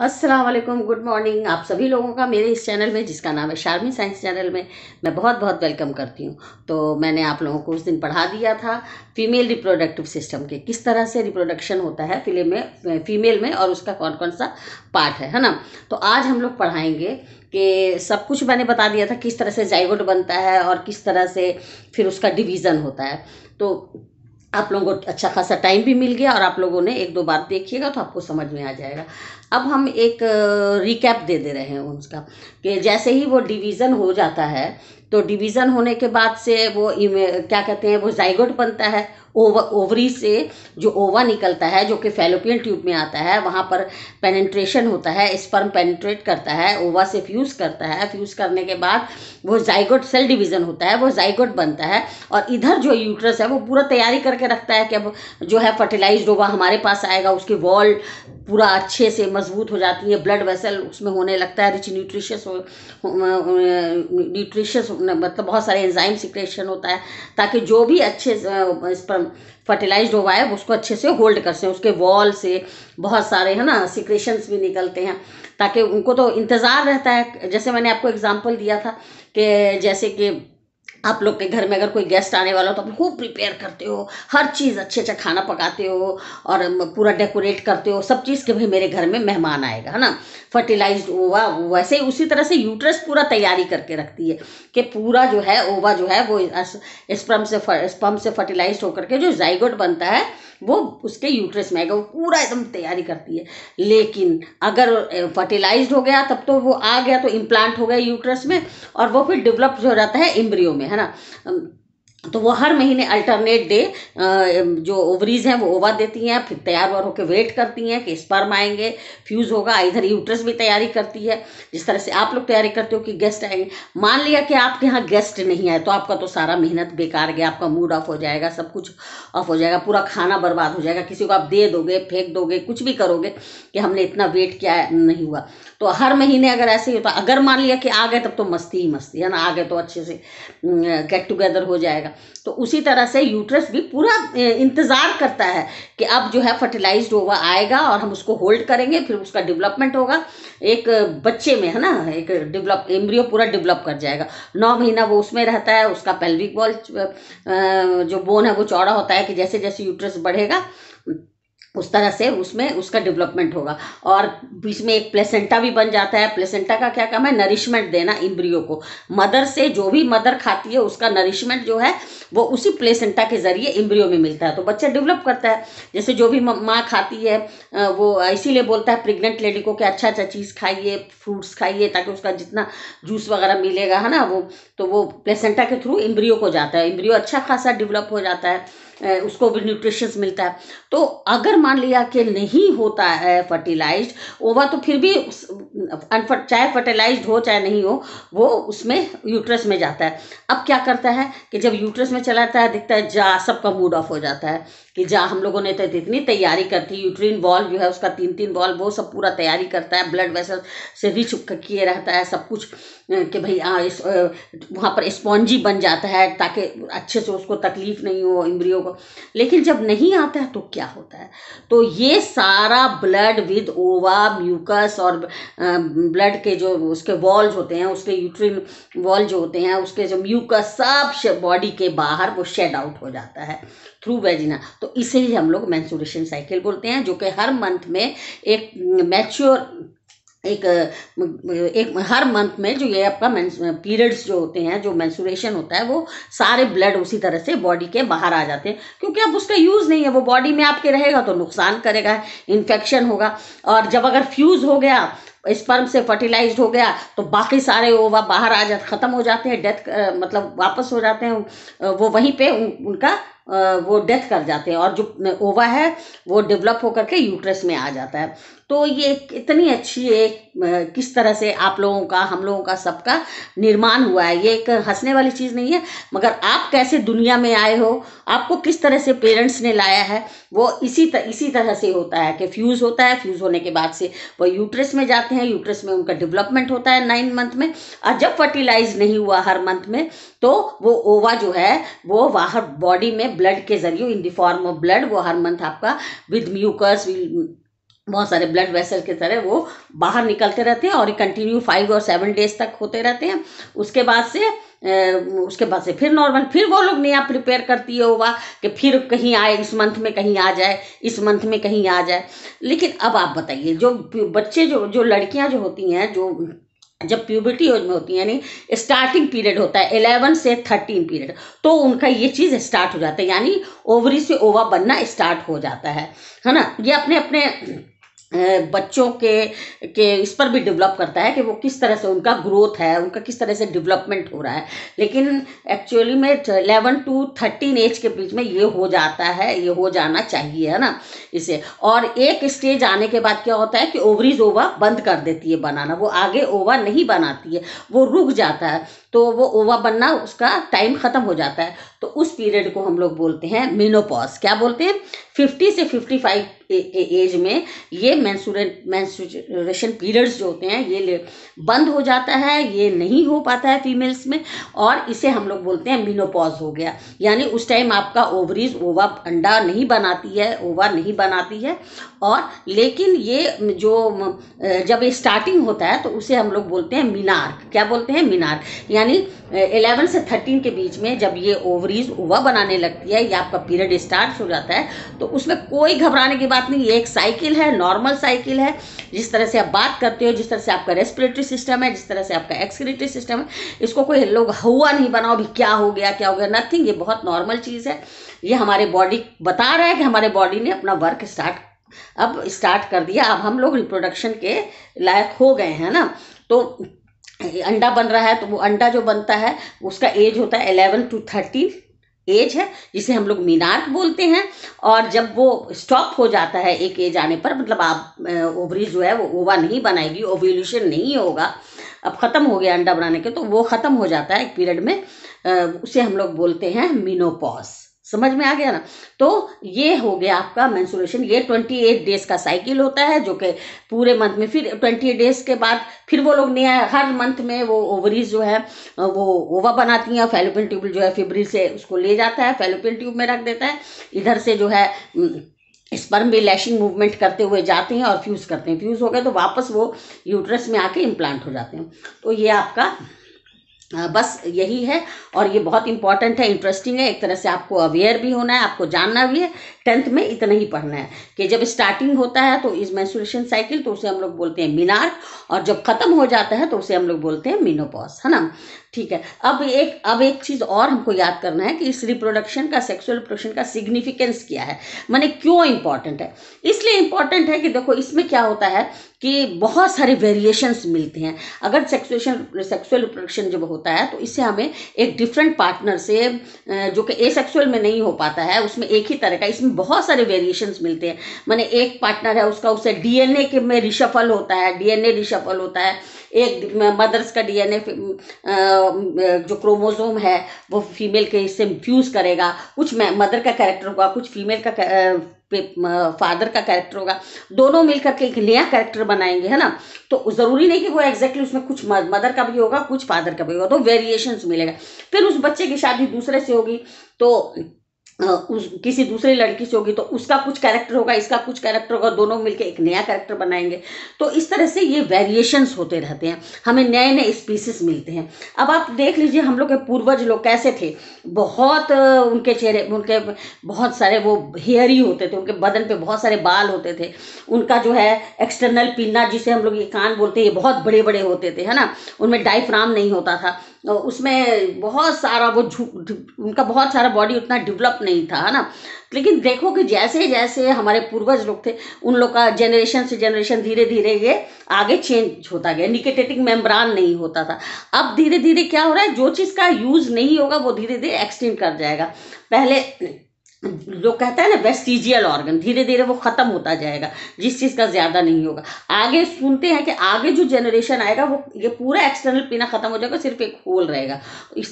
अस्सलाम वालेकुम, good morning. आप सभी लोगों का मेरे इस चैनल में, जिसका नाम है शारमी साइंस चैनल में, मैं बहुत बहुत वेलकम करती हूँ। तो मैंने आप लोगों को उस दिन पढ़ा दिया था फीमेल रिप्रोडक्टिव सिस्टम के, किस तरह से रिप्रोडक्शन होता है फीमेल में और उसका कौन कौन सा पार्ट है ना। तो आज हम लोग पढ़ाएंगे कि सब कुछ मैंने बता दिया था, किस तरह से जाइगोट बनता है और किस तरह से फिर उसका डिवीज़न होता है। तो आप लोगों को अच्छा खासा टाइम भी मिल गया और आप लोगों ने एक दो बार देखिएगा तो आपको समझ में आ जाएगा। अब हम एक रिकैप दे रहे हैं उसका, कि जैसे ही वो डिवीज़न हो जाता है तो डिवीज़न होने के बाद से वो क्या कहते हैं, वो जाइगोट बनता है। ओवरी से जो ओवा निकलता है, जो कि फैलोपियन ट्यूब में आता है, वहाँ पर पेनिट्रेशन होता है, स्पर्म पेनिट्रेट करता है, ओवा से फ्यूज़ करता है। फ्यूज़ करने के बाद वो जाइगोट सेल डिवीज़न होता है, वो जाइगोट बनता है। और इधर जो यूट्रस है वो पूरा तैयारी करके रखता है कि अब जो है फर्टिलाइज्ड ओवा हमारे पास आएगा। उसकी वॉल पूरा अच्छे से मजबूत हो जाती है, ब्लड वेसल उसमें होने लगता है, रिच न्यूट्रिशियस मतलब बहुत सारे एंजाइम सिक्रेशन होता है, ताकि जो भी अच्छे फर्टिलाइज्ड ओवा है उसको अच्छे से होल्ड कर सकें। उसके वॉल से बहुत सारे है ना सिक्रेशंस भी निकलते हैं, ताकि उनको तो इंतज़ार रहता है। जैसे मैंने आपको एग्जांपल दिया था कि जैसे कि आप लोग के घर में अगर कोई गेस्ट आने वाला हो तो आप खूब प्रिपेयर करते हो, हर चीज़ अच्छे अच्छा खाना पकाते हो और पूरा डेकोरेट करते हो, सब चीज़ के भाई मेरे घर में मेहमान आएगा, है ना। फर्टिलाइज्ड ओवा वैसे ही उसी तरह से यूट्रस पूरा तैयारी करके रखती है कि पूरा जो है ओवा जो है वो स्पर्म से फर्टिलाइज्ड होकर के जो जाइगोट बनता है वो उसके यूट्रस में आएगा। वो पूरा एकदम तैयारी करती है। लेकिन अगर फर्टिलाइज्ड हो गया तब तो वो आ गया, तो इम्प्लांट हो गया यूट्रस में, और वो फिर डेवलप जो रहता है एम्ब्रियो में, है ना। तो वो हर महीने अल्टरनेट डे जो ओवरीज हैं वो ओवा देती हैं, फिर तैयार वार होकर वेट करती हैं कि स्पर्म आएंगे, फ्यूज होगा। इधर यूट्रस भी तैयारी करती है, जिस तरह से आप लोग तैयारी करते हो कि गेस्ट आएंगे। मान लिया कि आपके यहाँ गेस्ट नहीं आए तो आपका तो सारा मेहनत बेकार गया, आपका मूड ऑफ हो जाएगा, सब कुछ ऑफ हो जाएगा, पूरा खाना बर्बाद हो जाएगा। किसी को आप दे दोगे, फेंक दोगे, कुछ भी करोगे कि हमने इतना वेट किया नहीं हुआ। तो हर महीने अगर ऐसे ही होता, अगर मान लिया कि आ गए तब तो मस्ती ही मस्ती, है ना। आ गए तो अच्छे से गेट टुगेदर हो जाएगा। तो उसी तरह से यूट्रस भी पूरा इंतज़ार करता है कि अब जो है फर्टिलाइज्ड ओवा आएगा और हम उसको होल्ड करेंगे, फिर उसका डेवलपमेंट होगा एक बच्चे में, है ना। एक एम्ब्रियो पूरा डेवलप कर जाएगा। 9 महीना वो उसमें रहता है। उसका पेल्विक वॉल जो बोन है वो चौड़ा होता है कि जैसे जैसे यूट्रस बढ़ेगा उस तरह से उसमें उसका डेवलपमेंट होगा। और बीच में एक प्लेसेंटा भी बन जाता है। प्लेसेंटा का क्या काम है? नरिशमेंट देना एम्ब्रियो को। मदर से जो भी मदर खाती है उसका नरिशमेंट जो है वो उसी प्लेसेंटा के जरिए एम्ब्रियो में मिलता है, तो बच्चा डेवलप करता है। जैसे जो भी माँ खाती है वो इसीलिए बोलता है प्रेग्नेंट लेडी को कि अच्छा अच्छा चीज़ खाइए, फ्रूट्स खाइए, ताकि उसका जितना जूस वगैरह मिलेगा, है ना, वो प्लेसेंटा के थ्रू एम्ब्रियो को जाता है। एम्ब्रियो अच्छा खासा डेवलप हो जाता है, उसको भी न्यूट्रिशंस मिलता है। तो अगर मान लिया कि नहीं होता है फर्टिलाइज्ड ओवा, तो फिर भी चाहे फर्टिलाइज्ड हो चाहे नहीं हो, वो उसमें यूट्रस में जाता है। अब क्या करता है कि जब यूट्रस में चला जाता है, दिखता है जा, सबका मूड ऑफ हो जाता है कि जा, हम लोगों ने तो इतनी तैयारी करती। यूट्रीन वॉल जो है उसका 3-3 वॉल वो सब पूरा तैयारी करता है, ब्लड वेसल से रिच किए रहता है सब कुछ, कि भाई वहाँ पर स्पॉन्जी बन जाता है ताकि अच्छे से उसको तकलीफ नहीं हो एम्ब्रियो को। लेकिन जब नहीं आता है तो क्या होता है? तो ये सारा ब्लड विद ओवा, म्यूकस और ब्लड के जो उसके वॉल्स होते हैं, उसके यूट्रिन वॉल जो होते हैं, उसके जो म्यूकस सब बॉडी के बाहर वो शेड आउट हो जाता है थ्रू वेजिना। तो इसे ही हम लोग मेंस्ट्रुएशन साइकिल बोलते हैं, जो कि हर मंथ में एक मैच्योर एक हर मंथ में जो ये आपका पीरियड्स जो होते हैं, जो मेंस्ट्रुएशन होता है, वो सारे ब्लड उसी तरह से बॉडी के बाहर आ जाते हैं, क्योंकि अब उसका यूज़ नहीं है। वो बॉडी में आपके रहेगा तो नुकसान करेगा, इन्फेक्शन होगा। और जब अगर फ्यूज़ हो गया, स्पर्म से फर्टिलाइज्ड हो गया, तो बाकी सारे ओवा बाहर आ जाते, ख़त्म हो जाते हैं, डेथ मतलब वापस हो जाते हैं। वो वहीं पे उनका वो डेथ कर जाते हैं, और जो ओवा है वो डेवलप होकर के यूट्रस में आ जाता है। तो ये इतनी अच्छी एक किस तरह से आप लोगों का, हम लोगों का, सबका निर्माण हुआ है। ये एक हंसने वाली चीज़ नहीं है, मगर आप कैसे दुनिया में आए हो, आपको किस तरह से पेरेंट्स ने लाया है, वो इसी तरह से होता है कि फ्यूज़ होता है। फ्यूज़ होने के बाद से वो यूट्रस में जाते हैं, यूट्रस में उनका डेवलपमेंट होता है 9 मंथ में। और जब फर्टिलाइज नहीं हुआ हर मंथ में, तो वो ओवा जो है वो बाहर बॉडी में ब्लड के जरिए, in the form of blood, वो हर मंथ आपका विद म्यूकस बहुत सारे ब्लड वेसल की तरह वो बाहर निकलते रहते हैं और कंटिन्यू 5 और 7 डेज तक होते रहते हैं। उसके बाद से फिर नॉर्मल, फिर वो लोग नया प्रिपेयर करती है ओवा कि फिर कहीं आए, इस मंथ में कहीं आ जाए, इस मंथ में कहीं आ जाए। लेकिन अब आप बताइए, जो बच्चे जो लड़कियां जो होती हैं, जो जब प्यूबर्टी एज में होती है, यानी स्टार्टिंग पीरियड होता है 11 से 13 पीरियड, तो उनका ये चीज़ स्टार्ट हो जाता है, यानी ओवरी से ओवा बनना स्टार्ट हो जाता है ना। ये अपने अपने बच्चों के इस पर भी डेवलप करता है कि वो किस तरह से उनका ग्रोथ है, उनका किस तरह से डेवलपमेंट हो रहा है। लेकिन एक्चुअली में 11 to 13 एज के बीच में ये हो जाता है, ये हो जाना चाहिए, है ना इसे। और एक स्टेज आने के बाद क्या होता है कि ओवरीज ओवा बंद कर देती है बनाना, वो आगे ओवा नहीं बनाती है, वो रुक जाता है, तो वो ओवा बनना उसका टाइम खत्म हो जाता है। तो उस पीरियड को हम लोग बोलते हैं मेनोपॉज। क्या बोलते हैं? 50 से 55 के एज में ये मेंस्ट्रुएशन पीरियड्स जो होते हैं ये बंद हो जाता है, ये नहीं हो पाता है फीमेल्स में, और इसे हम लोग बोलते हैं मेनोपॉज हो गया। यानी उस टाइम आपका ओवरीज ओवा अंडा नहीं बनाती है, ओवा नहीं बनाती है। और लेकिन ये जो जब ये स्टार्टिंग होता है तो उसे हम लोग बोलते हैं मिनार्क। क्या बोलते हैं? मिनार्क। यानी 11 से 13 के बीच में जब ये ओवरीज ओवा बनाने लगती है, या आपका पीरियड स्टार्ट हो जाता है, तो उसमें कोई घबराने की बात नहीं। ये एक साइकिल है, नॉर्मल साइकिल है। जिस तरह से आप बात करते हो, जिस तरह से आपका रेस्पिरेटरी सिस्टम है, जिस तरह से आपका एक्सक्रीटरी सिस्टम है, इसको कोई लोग हुआ नहीं बनाओ भी क्या हो गया क्या हो गया, नथिंग। ये बहुत नॉर्मल चीज़ है। ये हमारे बॉडी बता रहा है कि हमारे बॉडी ने अपना वर्क स्टार्ट कर दिया, अब हम लोग रिप्रोडक्शन के लायक हो गए हैं ना। तो अंडा बन रहा है, तो वो अंडा जो बनता है उसका एज होता है 11 to 13 एज है, जिसे हम लोग मीनार्क बोलते हैं। और जब वो स्टॉप हो जाता है एक एज आने पर, मतलब आप ओवरीज जो है वो ओवा नहीं बनाएगी, ओव्यूलेशन नहीं होगा, अब खत्म हो गया अंडा बनाने के, तो वो खत्म हो जाता है एक पीरियड में, उसे हम लोग बोलते हैं मेनोपॉज। समझ में आ गया ना? तो ये हो गया आपका मेंस्ट्रुएशन। ये 28 डेज का साइकिल होता है, जो कि पूरे मंथ में, फिर 28 डेज के बाद फिर वो लोग नया, हर मंथ में वो ओवरीज जो है वो ओवा बनाती हैं। फैलोपियन ट्यूब जो है फिब्रिल से उसको ले जाता है, फैलोपियन ट्यूब में रख देता है। इधर से जो है स्पर्म भी लैशिंग मूवमेंट करते हुए जाते हैं और फ्यूज करते हैं। फ्यूज हो गए तो वापस वो यूट्रस में आके इम्प्लांट हो जाते हैं। तो ये आपका बस यही है, और ये बहुत इंपॉर्टेंट है, इंटरेस्टिंग है। एक तरह से आपको अवेयर भी होना है, आपको जानना भी है। 10th में इतना ही पढ़ना है कि जब स्टार्टिंग होता है तो इस मेंस्ट्रुएशन साइकिल, तो उसे हम लोग बोलते हैं मिनार्क, और जब खत्म हो जाता है तो उसे हम लोग बोलते हैं मेनोपॉज, है ना। ठीक है। अब एक चीज़ और हमको याद करना है कि इस रिप्रोडक्शन का, सेक्सुअल रिप्रोडक्शन का सिग्निफिकेंस क्या है, माने क्यों इंपॉर्टेंट है। इसलिए इंपॉर्टेंट है कि देखो इसमें क्या होता है कि बहुत सारे वेरिएशंस मिलते हैं। अगर सेक्सुअल रिप्रोडक्शन जब होता है तो इससे हमें एक डिफरेंट पार्टनर से, जो कि एसेक्सुअल में नहीं हो पाता है, उसमें एक ही तरह का, इसमें बहुत सारे वेरिएशंस मिलते हैं। माने एक पार्टनर है उसका, उससे डीएनए के में रिशफल होता है, डीएनए रिशफल होता है। एक मदर्स का डीएनए जो क्रोमोसोम है वो फीमेल के इससे फ्यूज करेगा, कुछ मदर का कैरेक्टर होगा, कुछ फीमेल का फादर का कैरेक्टर होगा, दोनों मिलकर के एक नया कैरेक्टर बनाएंगे, है ना। तो जरूरी नहीं कि वो एग्जैक्टली उसमें कुछ मदर का भी होगा, कुछ फादर का भी होगा, तो वेरिएशंस मिलेगा। फिर उस बच्चे की शादी दूसरे से होगी, तो किसी दूसरी लड़की से होगी, तो उसका कुछ कैरेक्टर होगा, इसका कुछ कैरेक्टर होगा, दोनों मिलके एक नया कैरेक्टर बनाएंगे। तो इस तरह से ये वेरिएशंस होते रहते हैं, हमें नए नए स्पीसीज मिलते हैं। अब आप देख लीजिए हम लोग के पूर्वज लोग कैसे थे, बहुत उनके चेहरे, उनके बहुत सारे वो हेयरी होते थे, उनके बदन पे बहुत सारे बाल होते थे, उनका जो है एक्सटर्नल पिन्ना जिसे हम लोग ये कान बोलते हैं, ये बहुत बड़े बड़े होते थे, है ना। उनमें डायफ्राम नहीं होता था, उसमें बहुत सारा वो उनका बहुत सारा बॉडी उतना डेवलप नहीं था, है ना। लेकिन देखो कि जैसे जैसे हमारे पूर्वज लोग थे, उन लोग का जनरेशन से जनरेशन धीरे धीरे ये आगे चेंज होता गया। निकोटेटिक मेम्ब्रान नहीं होता था, अब धीरे धीरे क्या हो रहा है, जो चीज़ का यूज नहीं होगा वो धीरे धीरे एक्सटेंड कर जाएगा। पहले लोग कहता है ना वेस्टिजियल ऑर्गन, धीरे धीरे वो खत्म होता जाएगा, जिस चीज़ का ज़्यादा नहीं होगा। आगे सुनते हैं कि आगे जो जनरेशन आएगा वो ये पूरा एक्सटर्नल पिना खत्म हो जाएगा, सिर्फ एक होल रहेगा।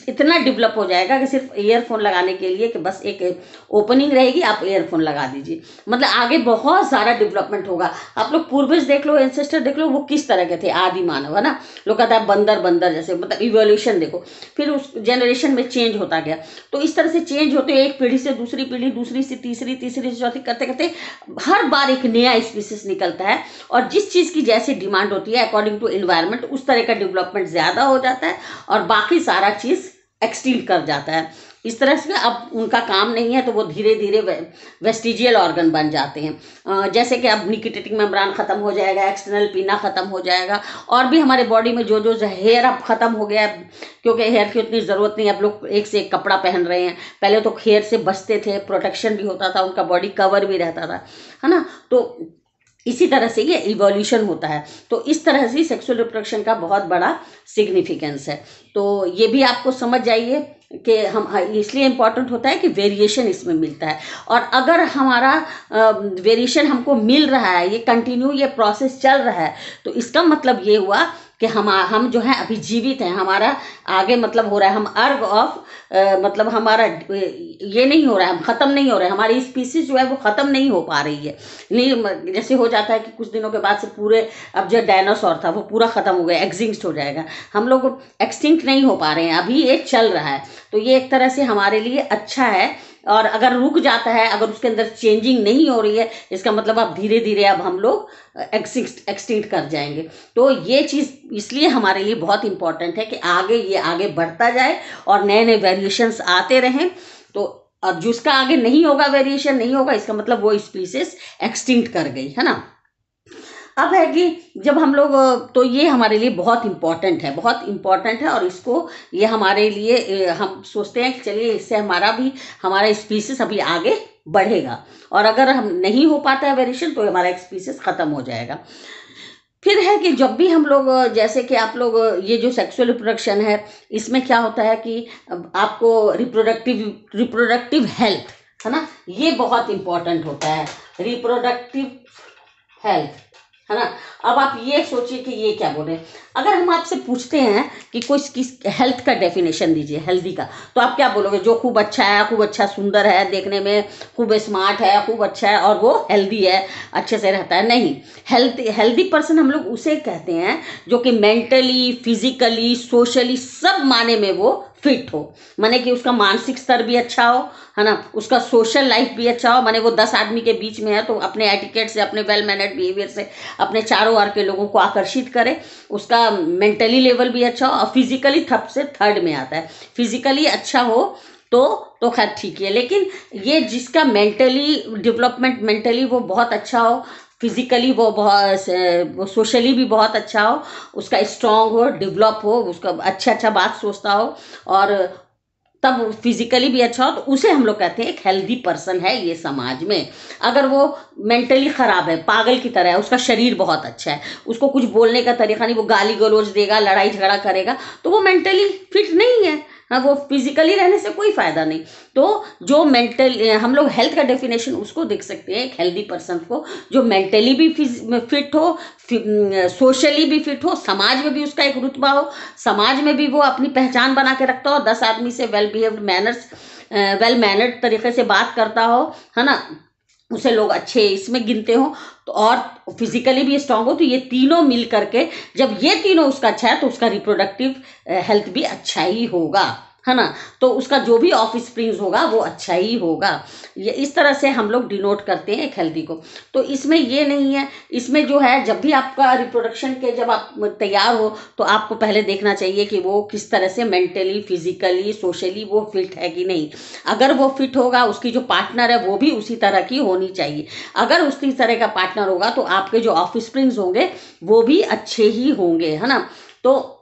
इतना डेवलप हो जाएगा कि सिर्फ ईयरफोन लगाने के लिए कि बस एक ओपनिंग रहेगी, आप ईयरफोन लगा दीजिए। मतलब आगे बहुत सारा डेवलपमेंट होगा। आप लोग पूर्वज देख लो, एंसेस्टर देख लो, वो किस तरह के थे, आदि मानव, है ना। लोग कहता है बंदर बंदर जैसे, मतलब इवोल्यूशन देखो, फिर उस जनरेशन में चेंज होता गया। तो इस तरह से चेंज होते एक पीढ़ी से दूसरी पीढ़ी, दूसरी से तीसरी, तीसरी से चौथी करते करते हर बार एक नया स्पीसीज निकलता है, और जिस चीज़ की जैसे डिमांड होती है अकॉर्डिंग टू एनवायरनमेंट उस तरह का डेवलपमेंट ज़्यादा हो जाता है और बाकी सारा चीज़ एक्सटिंक्ट कर जाता है। इस तरह से अब उनका काम नहीं है तो वो धीरे धीरे वेस्टिजियल ऑर्गन बन जाते हैं। जैसे कि अब निकोटिक मेम्ब्रान ख़त्म हो जाएगा, एक्सटर्नल पीना ख़त्म हो जाएगा, और भी हमारे बॉडी में जो जो हेयर अब ख़त्म हो गया है, क्योंकि हेयर की उतनी ज़रूरत नहीं है। अब लोग एक से एक कपड़ा पहन रहे हैं, पहले तो हेयर से बचते थे, प्रोटेक्शन भी होता था, उनका बॉडी कवर भी रहता था, है ना। तो इसी तरह से ये इवोल्यूशन होता है। तो इस तरह से सेक्सुअल रिप्रोडक्शन का बहुत बड़ा सिग्निफिकेंस है। तो ये भी आपको समझ जाइए कि हम इसलिए इम्पॉर्टेंट होता है कि वेरिएशन इसमें मिलता है, और अगर हमारा वेरिएशन हमको मिल रहा है, ये कंटिन्यू ये प्रोसेस चल रहा है, तो इसका मतलब ये हुआ कि हम जो है अभी जीवित हैं, हमारा आगे मतलब हो रहा है, हम अर्ग ऑफ मतलब हमारा ये नहीं हो रहा है, हम ख़त्म नहीं हो रहे हैं, हमारी स्पीसीज जो है वो ख़त्म नहीं हो पा रही है। नहीं, जैसे हो जाता है कि कुछ दिनों के बाद से पूरे, अब जो डायनासोर था वो पूरा ख़त्म हो गया, एक्सटिंक्ट हो जाएगा, हम लोग एक्सटिंक्ट नहीं हो पा रहे हैं, अभी ये चल रहा है। तो ये एक तरह से हमारे लिए अच्छा है, और अगर रुक जाता है, अगर उसके अंदर चेंजिंग नहीं हो रही है, इसका मतलब अब धीरे धीरे अब हम लोग एक्सटिंक्ट कर जाएंगे। तो ये चीज़ इसलिए हमारे लिए बहुत इंपॉर्टेंट है कि ये आगे बढ़ता जाए और नए नए वेरिएशंस आते रहें। तो अब जिसका आगे नहीं होगा, वेरिएशन नहीं होगा, इसका मतलब वो स्पीसीज एक्सटिंक्ट कर गई, है ना। अब है कि जब हम लोग, तो ये हमारे लिए बहुत इम्पॉर्टेंट है, बहुत इम्पॉर्टेंट है, और इसको ये हमारे लिए हम सोचते हैं कि चलिए इससे हमारा स्पीसीज अभी आगे बढ़ेगा, और अगर हम नहीं हो पाता है वेरिएशन तो हमारा स्पीसीज ख़त्म हो जाएगा। फिर है कि जब भी हम लोग, जैसे कि आप लोग ये जो सेक्सुअल रिप्रोडक्शन है, इसमें क्या होता है कि आपको रिप्रोडक्टिव हेल्थ, है ना, ये बहुत इम्पॉर्टेंट होता है, रिप्रोडक्टिव हेल्थ, है ना। अब आप ये सोचिए कि ये क्या बोल रहे हैं। अगर हम आपसे पूछते हैं कि किस हेल्थ का डेफिनेशन दीजिए, हेल्दी का, तो आप क्या बोलोगे? जो खूब अच्छा है, खूब अच्छा सुंदर है, देखने में खूब स्मार्ट है, खूब अच्छा है, और वो हेल्दी है, अच्छे से रहता है। नहीं, हेल्दी पर्सन हम लोग उसे कहते हैं जो कि मेंटली, फिजिकली, सोशली सब माने में वो फिट हो, माने कि उसका मानसिक स्तर भी अच्छा हो, है ना, उसका सोशल लाइफ भी अच्छा हो, माने वो 10 आदमी के बीच में है तो अपने एटिकेट से, अपने वेल मैनर्ड बिहेवियर से अपने चारों ओर के लोगों को आकर्षित करे, उसका मेंटली लेवल भी अच्छा हो, और फिजिकली थर्ड में आता है। फिजिकली अच्छा हो तो खैर ठीक है, लेकिन ये जिसका मेंटली डेवलपमेंट, मेंटली वो बहुत अच्छा हो, फिजिकली वो सोशली भी बहुत अच्छा हो, उसका स्ट्रांग हो, डेवलप हो, उसका अच्छा बात सोचता हो, और तब फिजिकली भी अच्छा हो, तो उसे हम लोग कहते हैं एक हेल्दी पर्सन है ये समाज में। अगर वो मेंटली खराब है, पागल की तरह है, उसका शरीर बहुत अच्छा है, उसको कुछ बोलने का तरीका नहीं, वो गाली गलौज देगा, लड़ाई झगड़ा करेगा, तो वो मेंटली फिट नहीं है। हाँ, वो फिजिकली रहने से कोई फायदा नहीं। तो जो हम लोग हेल्थ का डेफिनेशन उसको देख सकते हैं, एक हेल्दी पर्सन को जो मेंटली भी फिट हो, सोशली भी फिट हो, समाज में भी उसका एक रुतबा हो, समाज में भी वो अपनी पहचान बना के रखता हो, 10 आदमी से वेल मैनर्ड तरीके से बात करता हो, है ना, उसे लोग अच्छे इसमें गिनते हो, तो और फिजिकली भी स्ट्रांग हो। तो ये तीनों मिल करके, जब ये तीनों उसका अच्छा है तो उसका रिप्रोडक्टिव हेल्थ भी अच्छा ही होगा, है ना। तो उसका जो भी ऑफ स्प्रिंग्स होगा वो अच्छा ही होगा। ये इस तरह से हम लोग डिनोट करते हैं एक हेल्दी को। तो इसमें ये नहीं है, इसमें जो है जब भी आपका रिप्रोडक्शन के जब आप तैयार हो तो आपको पहले देखना चाहिए कि वो किस तरह से मेंटली, फिजिकली, सोशली वो फिट है कि नहीं। अगर वो फिट होगा, उसकी जो पार्टनर है वो भी उसी तरह की होनी चाहिए। अगर उसी तरह का पार्टनर होगा तो आपके जो ऑफ स्प्रिंग्स होंगे वो भी अच्छे ही होंगे, है ना। तो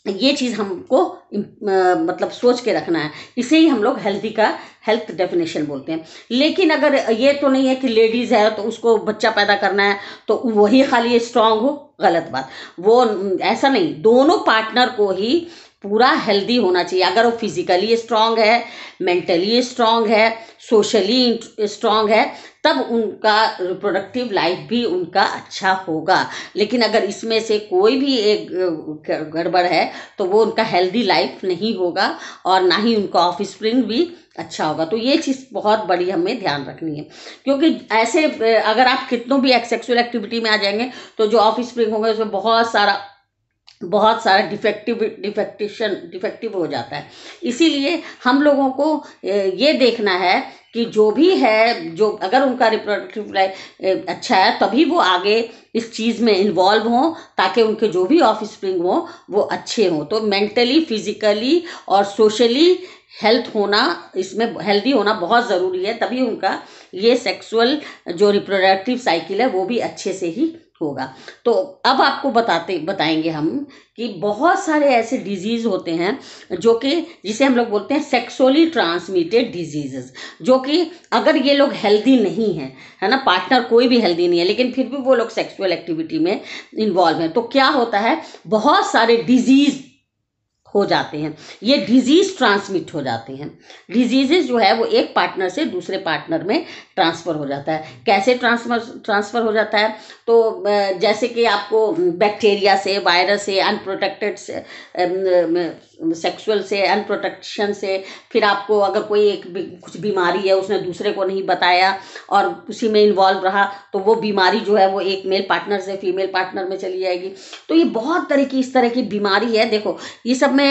ये चीज़ हमको मतलब सोच के रखना है, इसे ही हम लोग हेल्थ डेफिनेशन बोलते हैं। लेकिन अगर ये तो नहीं है कि लेडीज़ है तो उसको बच्चा पैदा करना है तो वही खाली स्ट्रांग हो, गलत बात। वो ऐसा नहीं, दोनों पार्टनर को ही पूरा हेल्दी होना चाहिए। अगर वो फिजिकली स्ट्रांग है, मेंटली स्ट्रांग है, सोशली स्ट्रांग है, तब उनका रिप्रोडक्टिव लाइफ भी उनका अच्छा होगा। लेकिन अगर इसमें से कोई भी एक गड़बड़ है तो वो उनका हेल्दी लाइफ नहीं होगा, और ना ही उनका ऑफ स्प्रिंग भी अच्छा होगा। तो ये चीज़ बहुत बड़ी हमें ध्यान रखनी है, क्योंकि ऐसे अगर आप कितनों भी सेक्सुअल एक्टिविटी में आ जाएंगे तो जो ऑफ स्प्रिंग होंगे उसमें बहुत सारा डिफेक्टिव हो जाता है। इसीलिए हम लोगों को ये देखना है कि जो भी है, जो अगर उनका रिप्रोडक्टिव लाइफ अच्छा है तभी वो आगे इस चीज़ में इन्वॉल्व हों, ताकि उनके जो भी ऑफ स्प्रिंग हों वो अच्छे हों। तो मेंटली, फिजिकली और सोशली हेल्थ होना, इसमें हेल्दी होना बहुत ज़रूरी है, तभी उनका ये सेक्सुअल जो रिप्रोडक्टिव साइकिल है वो भी अच्छे से ही होगा। तो अब आपको बताएंगे हम कि बहुत सारे ऐसे डिजीज़ होते हैं जो कि जिसे हम लोग बोलते हैं सेक्सुअली ट्रांसमिटेड डिजीजेस, जो कि अगर ये लोग हेल्दी नहीं हैं, है ना, पार्टनर कोई भी हेल्दी नहीं है, लेकिन फिर भी वो लोग सेक्सुअल एक्टिविटी में इन्वॉल्व हैं, तो क्या होता है, बहुत सारे डिजीज़ हो जाते हैं, ये डिजीज ट्रांसमिट हो जाते हैं। डिजीजेस जो है वो एक पार्टनर से दूसरे पार्टनर में ट्रांसफ़र हो जाता है। कैसे ट्रांसफ़र हो जाता है, तो जैसे कि आपको बैक्टीरिया से, वायरस से, अनप्रोटेक्टेड से, सेक्सुअल से, अनप्रोटेक्शन से, फिर आपको अगर कोई कुछ बीमारी है उसने दूसरे को नहीं बताया और उसी में इन्वॉल्व रहा, तो वो बीमारी जो है वो एक मेल पार्टनर से फीमेल पार्टनर में चली जाएगी। तो ये बहुत तरह की इस तरह की बीमारी है। देखो ये सब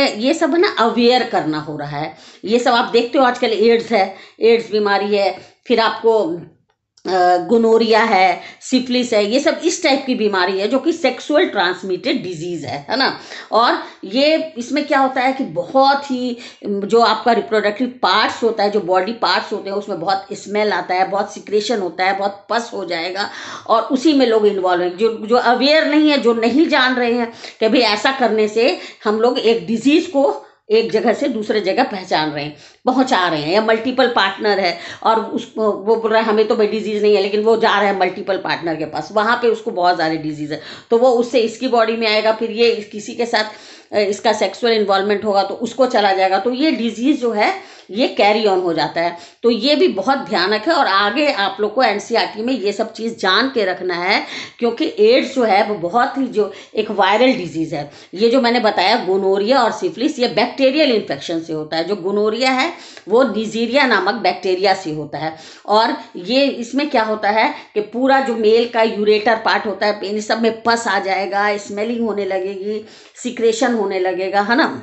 है ना, अवेयर करना हो रहा है। ये सब आप देखते हो आजकल, एड्स है, एड्स बीमारी है, फिर आपको गोनोरिया है, सिफिलिस है, ये सब इस टाइप की बीमारी है जो कि सेक्सुअल ट्रांसमिटेड डिजीज़ है ना। और ये इसमें क्या होता है कि बहुत ही जो आपका रिप्रोडक्टिव पार्ट्स होता है, जो बॉडी पार्ट्स होते हैं, उसमें बहुत स्मेल आता है, बहुत सिक्रेशन होता है, बहुत पस हो जाएगा, और उसी में लोग इन्वॉल्व हैं। जो अवेयर नहीं है, जो नहीं जान रहे हैं कि भाई ऐसा करने से हम लोग एक डिजीज़ को एक जगह से दूसरे जगह पहुंचा रहे हैं, या मल्टीपल पार्टनर है और उसको वो बोल रहा है हमें तो भाई डिजीज़ नहीं है, लेकिन वो जा रहा है मल्टीपल पार्टनर के पास, वहाँ पे उसको बहुत सारे डिजीज़ है, तो वो उससे इसकी बॉडी में आएगा, फिर ये किसी के साथ इसका सेक्सुअल इन्वॉल्वमेंट होगा तो उसको चला जाएगा, तो ये डिजीज़ जो है ये कैरी ऑन हो जाता है। तो ये भी बहुत भयानक है, और आगे आप लोग को एनसीईआरटी में ये सब चीज़ जान के रखना है, क्योंकि एड्स जो है वो बहुत ही जो एक वायरल डिजीज़ है। ये जो मैंने बताया गोनोरिया और सिफिलिस, ये बैक्टीरियल इन्फेक्शन से होता है। जो गोनोरिया है वो निजीरिया नामक बैक्टीरिया से होता है, और ये इसमें क्या होता है कि पूरा जो मेल का यूरेटर पार्ट होता है, पेनिस, सब में पस आ जाएगा, स्मेलिंग होने लगेगी, सिक्रेशन होने लगेगा, है ना।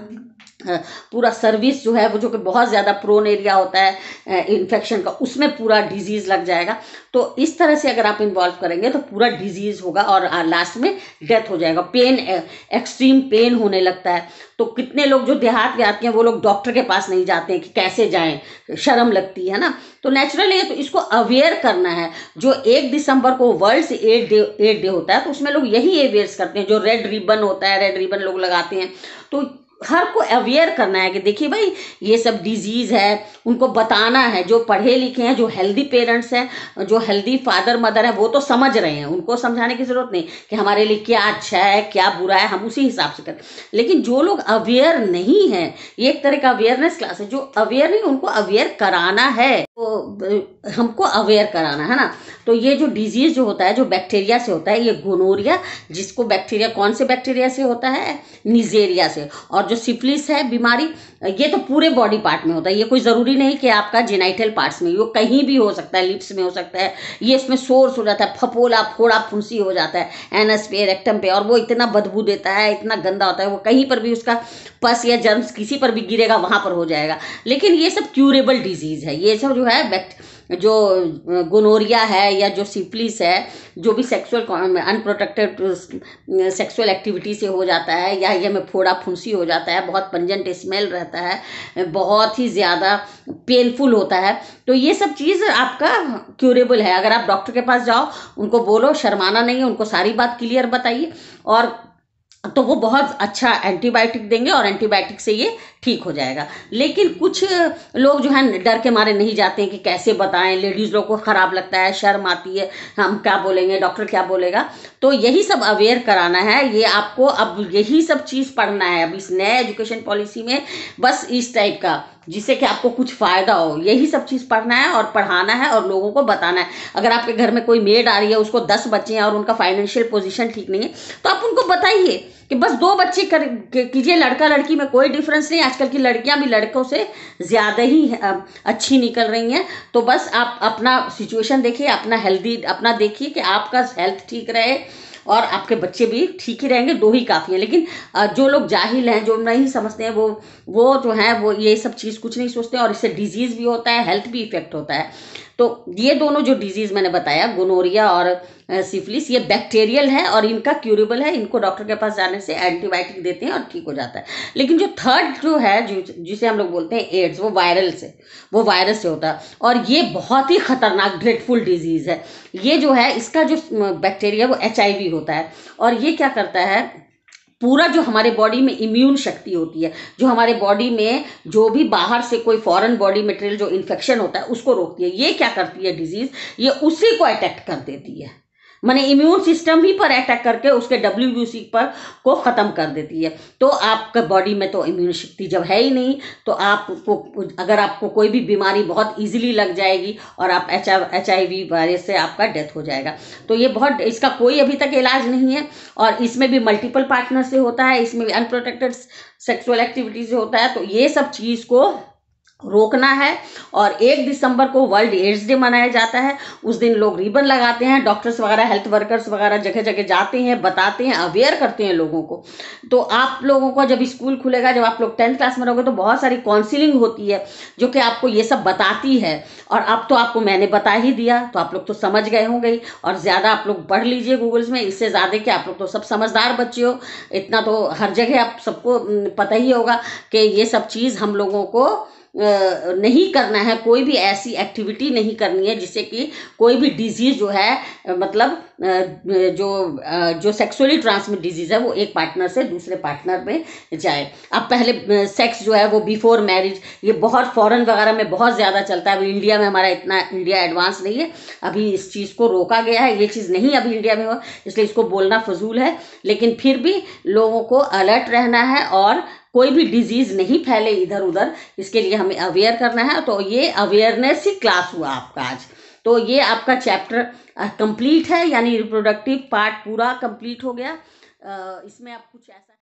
पूरा सर्विस जो है वो, जो कि बहुत ज़्यादा प्रोन एरिया होता है इन्फेक्शन का, उसमें पूरा डिजीज़ लग जाएगा। तो इस तरह से अगर आप इन्वॉल्व करेंगे तो पूरा डिजीज़ होगा और लास्ट में डेथ हो जाएगा। पेन, एक्सट्रीम पेन होने लगता है। तो कितने लोग जो देहात में आते हैं वो लोग डॉक्टर के पास नहीं जाते हैं कि कैसे जाएं, शर्म लगती है ना। तो नेचुरली है, तो इसको अवेयर करना है। जो 1 दिसंबर को वर्ल्ड एड डे होता है, तो उसमें लोग यही अवेयर्स करते हैं, जो रेड रिबन होता है, रेड रिबन लोग लगाते हैं। तो हर को अवेयर करना है कि देखिए भाई ये सब डिजीज़ है, उनको बताना है। जो पढ़े लिखे हैं, जो हेल्दी पेरेंट्स हैं, जो हेल्दी फादर मदर है, वो तो समझ रहे हैं, उनको समझाने की ज़रूरत नहीं कि हमारे लिए क्या अच्छा है क्या बुरा है, हम उसी हिसाब से करें। लेकिन जो लोग अवेयर नहीं हैं, ये एक तरह का अवेयरनेस क्लास है। जो अवेयर नहीं, उनको अवेयर कराना है, तो हमको अवेयर कराना है ना। तो ये जो डिजीज़ जो होता है, जो बैक्टीरिया से होता है, ये गोनोरिया, जिसको बैक्टीरिया कौन से बैक्टीरिया से होता है, निजेरिया से। और जो सिफिलिस है बीमारी, ये तो पूरे बॉडी पार्ट में होता है। ये कोई ज़रूरी नहीं कि आपका जेनाइटल पार्ट्स में, ये कहीं भी हो सकता है, लिप्स में हो सकता है, ये इसमें सोर्स हो जाता है, फपोला फोड़ा फुंसी हो जाता है एनस पे, रेक्टम पे, और वो इतना बदबू देता है, इतना गंदा होता है, वो कहीं पर भी उसका पस या जर्म्स किसी पर भी गिरेगा वहाँ पर हो जाएगा। लेकिन ये सब क्यूरेबल डिजीज़ है। ये सब जो है जो गोनोरिया है या जो सिफिलिस है, जो भी सेक्सुअल अनप्रोटेक्टेड सेक्सुअल एक्टिविटी से हो जाता है, या ये में फोड़ा फुंसी हो जाता है, बहुत पंजेंट स्मेल रहता है, बहुत ही ज़्यादा पेनफुल होता है, तो ये सब चीज़ आपका क्यूरेबल है। अगर आप डॉक्टर के पास जाओ, उनको बोलो, शर्माना नहीं है, उनको सारी बात क्लियर बताइए, और तो वो बहुत अच्छा एंटीबायोटिक देंगे और एंटीबायोटिक से ये ठीक हो जाएगा। लेकिन कुछ लोग जो है डर के मारे नहीं जाते हैं कि कैसे बताएं, लेडीज़ लोग को ख़राब लगता है, शर्म आती है, हम क्या बोलेंगे, डॉक्टर क्या बोलेगा। तो यही सब अवेयर कराना है, ये आपको अब यही सब चीज़ पढ़ना है अब इस नए एजुकेशन पॉलिसी में, बस इस टाइप का, जिससे कि आपको कुछ फ़ायदा हो, यही सब चीज़ पढ़ना है और पढ़ाना है और लोगों को बताना है। अगर आपके घर में कोई मेड आ रही है, उसको 10 बच्चे हैं और उनका फाइनेंशियल पोजीशन ठीक नहीं है, तो आप उनको बताइए कि बस 2 बच्चे कीजिए, लड़का लड़की में कोई डिफरेंस नहीं। आजकल की लड़कियां भी लड़कों से ज़्यादा ही अच्छी निकल रही हैं। तो बस आप अपना सिचुएशन देखिए, अपना हेल्दी अपना देखिए कि आपका हेल्थ ठीक रहे, और आपके बच्चे भी ठीक ही रहेंगे, 2 ही काफ़ी हैं। लेकिन जो लोग जाहिल हैं, जो नहीं समझते हैं, वो जो हैं वो ये सब चीज़ कुछ नहीं सोचते हैं, और इससे डिजीज़ भी होता है, हेल्थ भी इफेक्ट होता है। तो ये दोनों जो डिजीज़ मैंने बताया, गोनोरिया और सिफिलिस, ये बैक्टीरियल है और इनका क्यूरेबल है। इनको डॉक्टर के पास जाने से एंटीबायोटिक देते हैं और ठीक हो जाता है। लेकिन जो थर्ड जो है, जिसे हम लोग बोलते हैं एड्स, वो वायरस से होता है, और ये बहुत ही खतरनाक ड्रेडफुल डिजीज़ है। ये जो है, इसका जो बैक्टीरिया वो HIV होता है, और ये क्या करता है, पूरा जो हमारे बॉडी में इम्यून शक्ति होती है, जो हमारे बॉडी में जो भी बाहर से कोई फॉरेन बॉडी मटेरियल जो इन्फेक्शन होता है उसको रोकती है। ये क्या करती है डिजीज, ये उसी को अटैक कर देती है, माने इम्यून सिस्टम ही पर अटैक करके उसके WBC पर को ख़त्म कर देती है। तो आपके बॉडी में तो इम्यून शक्ति जब है ही नहीं, तो आपको, अगर आपको कोई भी बीमारी बहुत इजीली लग जाएगी और आप HIV वायरस से आपका डेथ हो जाएगा। तो ये बहुत, इसका कोई अभी तक इलाज नहीं है, और इसमें भी मल्टीपल पार्टनर से होता है, इसमें भी अनप्रोटेक्टेड सेक्सुअल एक्टिविटी से होता है। तो ये सब चीज़ को रोकना है। और 1 दिसंबर को वर्ल्ड एड्स डे मनाया जाता है। उस दिन लोग रिबन लगाते हैं, डॉक्टर्स वगैरह, हेल्थ वर्कर्स वगैरह जगह जगह जाते हैं, बताते हैं, अवेयर करते हैं लोगों को। तो आप लोगों को जब स्कूल खुलेगा, जब आप लोग 10th क्लास में रहोगे, तो बहुत सारी काउंसलिंग होती है जो कि आपको ये सब बताती है। और अब तो आपको मैंने बता ही दिया, तो आप लोग तो समझ गए होंगे। और ज़्यादा आप लोग पढ़ लीजिए गूगल्स में, इससे ज़्यादा कि आप लोग तो सब समझदार बच्चे हो, इतना तो हर जगह आप सबको पता ही होगा कि ये सब चीज़ हम लोगों को नहीं करना है। कोई भी ऐसी एक्टिविटी नहीं करनी है जिससे कि कोई भी डिजीज़ जो है, मतलब जो सेक्सुअली ट्रांसमिट डिजीज़ है, वो एक पार्टनर से दूसरे पार्टनर में जाए। अब पहले सेक्स जो है वो बिफोर मैरिज, ये बहुत फॉरेन वगैरह में बहुत ज़्यादा चलता है। अभी इंडिया में हमारा इतना इंडिया एडवांस नहीं है, अभी इस चीज़ को रोका गया है। ये चीज़ नहीं अभी इंडिया में हो, इसलिए इसको बोलना फजूल है। लेकिन फिर भी लोगों को अलर्ट रहना है, और कोई भी डिजीज़ नहीं फैले इधर उधर, इसके लिए हमें अवेयर करना है। तो ये अवेयरनेस ही क्लास हुआ आपका आज। तो ये आपका चैप्टर कंप्लीट है, यानी रिप्रोडक्टिव पार्ट पूरा कंप्लीट हो गया। इसमें आप कुछ ऐसा